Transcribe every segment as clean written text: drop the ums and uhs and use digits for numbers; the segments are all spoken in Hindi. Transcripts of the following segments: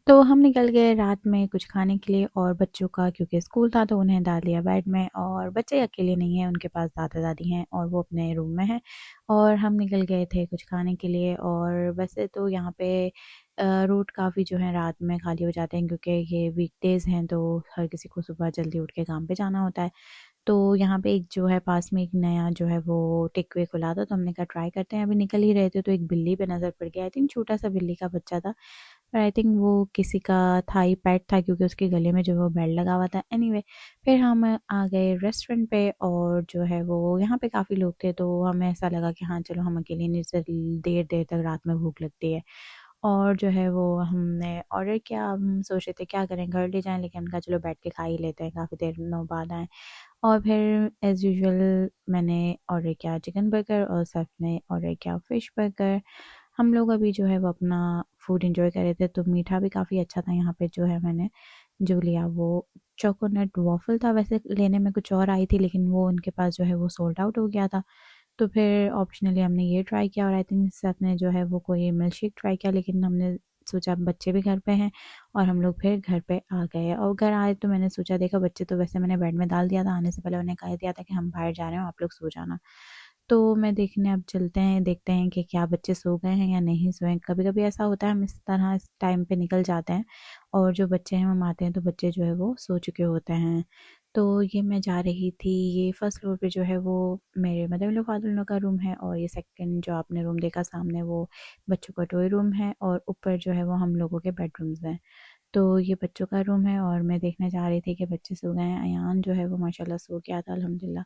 तो हम निकल गए रात में कुछ खाने के लिए, और बच्चों का क्योंकि स्कूल था तो उन्हें डाल दिया बेड में, और बच्चे अकेले नहीं हैं, उनके पास दादा दादी हैं और वो अपने रूम में हैं। और हम निकल गए थे कुछ खाने के लिए। और वैसे तो यहाँ पे रूट काफ़ी जो है रात में खाली हो जाते हैं, क्योंकि ये वीकडेज़ हैं तो हर किसी को सुबह जल्दी उठ के काम पे जाना होता है। तो यहाँ पे एक जो है पास में एक नया जो है वो टेक अवे खुला था, तो हमने कहा ट्राई करते हैं। अभी निकल ही रहे थे तो एक बिल्ली पे नज़र पड़ गया। आई थिंक छोटा सा बिल्ली का बच्चा था, पर आई थिंक वो किसी का था ही, पेट था, क्योंकि उसके गले में जो वो बेल्ट लगा हुआ था। एनीवे फिर हम आ गए रेस्टोरेंट पे, और जो है वो यहाँ पे काफ़ी लोग थे तो हमें ऐसा लगा कि हाँ चलो हम अकेले नहीं, देर देर तक रात में भूख लगती है। और जो है वो हमने ऑर्डर किया। हम सोच रहे थे क्या करें, घर ले जाएं, लेकिन हमने कहा चलो बैठ के खा ही लेते हैं, काफ़ी देर नो बाद आए। और फिर एज़ यूजुअल मैंने ऑर्डर किया चिकन बर्गर, और सैफ ने ऑर्डर किया फ़िश बर्गर। हम लोग अभी जो है वो अपना फूड एंजॉय कर रहे थे, तो मीठा भी काफ़ी अच्छा था। यहाँ पे जो है मैंने जो लिया वो चोकोनट वॉफ़ल था। वैसे लेने में कुछ और आई थी, लेकिन वो उनके पास जो है वो सोल्ड आउट हो गया था। तो फिर ऑप्शनली हमने ये ट्राई किया, और आई थिंक सैफ ने जो है वो कोई मिल्क शेक ट्राई किया, लेकिन हमने सोचा बच्चे भी घर पे हैं, और हम लोग फिर घर पे आ गए। और घर आए तो मैंने सोचा, देखा बच्चे तो वैसे मैंने बेड में डाल दिया था, आने से पहले उन्हें कह दिया था कि हम बाहर जा रहे हो, आप लोग सो जाना। तो मैं देखने अब चलते हैं, देखते हैं कि क्या बच्चे सो गए हैं या नहीं सोए हैं। कभी कभी ऐसा होता है, हम इस तरह इस टाइम पे निकल जाते हैं, और जो बच्चे हैं हम आते हैं तो बच्चे जो है वो सो चुके होते हैं। तो ये मैं जा रही थी, ये फर्स्ट फ्लोर पे जो है वो मेरे mother in law father in law का रूम है, और ये सेकंड जो आपने रूम देखा सामने वो बच्चों का टॉय रूम है, और ऊपर जो है वो हम लोगों के बेडरूम्स हैं। तो ये बच्चों का रूम है, और मैं देखने जा रही थी कि बच्चे सो गए हैं। अयान जो है वो माशाल्लाह सो गया था अल्हम्दुलिल्लाह।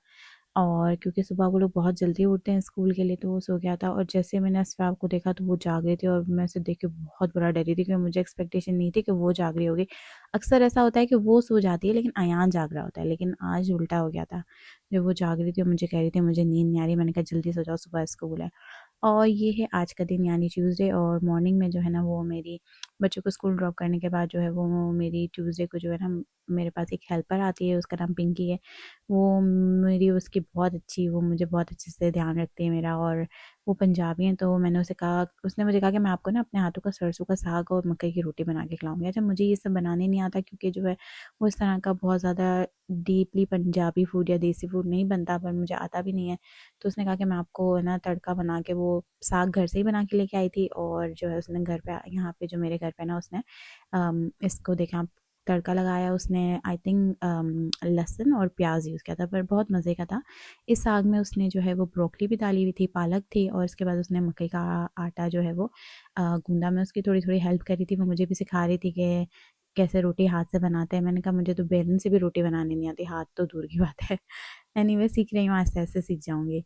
और क्योंकि सुबह वो लोग बहुत जल्दी उठते हैं स्कूल के लिए, तो वो सो गया था। और जैसे मैंने असफ़ाब को देखा तो वो जाग रही थी, और मैं उसे देख के बहुत बुरा डरी थी, क्योंकि मुझे एक्सपेक्टेशन नहीं थी कि वो जाग रही होगी। अक्सर ऐसा होता है कि वो सो जाती है लेकिन अयान जाग रहा होता है, लेकिन आज उल्टा हो गया था। जब वो जाग रही थी और मुझे कह रही थी मुझे नींद नहीं आ रही, मैंने कहा जल्दी सो जाओ, सुबह स्कूल है। और ये है आज का दिन यानी ट्यूसडे। और मॉर्निंग में जो है ना वो मेरी बच्चों को स्कूल ड्रॉप करने के बाद जो है वो मेरी ट्यूसडे को जो है ना मेरे पास एक हेल्पर आती है, उसका नाम पिंकी है। वो मेरी उसकी बहुत अच्छी, वो मुझे बहुत अच्छे से ध्यान रखती है मेरा। और वो पंजाबी हैं, तो मैंने उसे कहा, उसने मुझे कहा कि मैं आपको ना अपने हाथों का सरसों का साग और मकई की रोटी बना के खिलाऊंगी। अच्छा मुझे ये सब बनाने नहीं आता, क्योंकि जो है वो इस तरह का बहुत ज़्यादा डीपली पंजाबी फूड या देसी फूड नहीं बनता, पर मुझे आता भी नहीं है। तो उसने कहा कि मैं आपको है ना तड़का बना के, वो साग घर से ही बना के लेके आई थी, और जो है उसने घर पे यहाँ पे जो मेरे घर पे ना उसने इसको देखा, तड़का लगाया उसने। आई थिंक लहसुन और प्याज यूज़ किया था, पर बहुत मज़े का था। इस साग में उसने जो है वो ब्रोकली भी डाली हुई थी, पालक थी, और इसके बाद उसने मकई का आटा जो है वो गूंदा। मैं उसकी थोड़ी थोड़ी हेल्प करी थी, वो मुझे भी सिखा रही थी कि कैसे रोटी हाथ से बनाते हैं। मैंने कहा मुझे तो बेलन से भी रोटी बनानी नहीं आती, हाथ तो दूर की बात है। एनीवे सीख रही हूँ, आस्ते-आस्ते सीख जाऊँगी।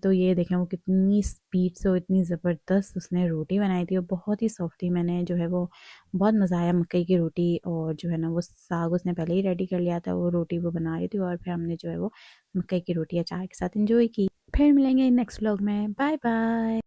तो ये देखें वो कितनी स्पीड से और इतनी ज़बरदस्त उसने रोटी बनाई थी, और बहुत ही सॉफ्ट थी। मैंने जो है वो बहुत मज़ा आया मकई की रोटी, और जो है ना वो साग उसने पहले ही रेडी कर लिया था, वो रोटी वो बना रही थी, और फिर हमने जो है वो मकई की रोटी अचार के साथ एंजॉय की। फिर मिलेंगे नेक्स्ट व्लॉग में, बाय बाय।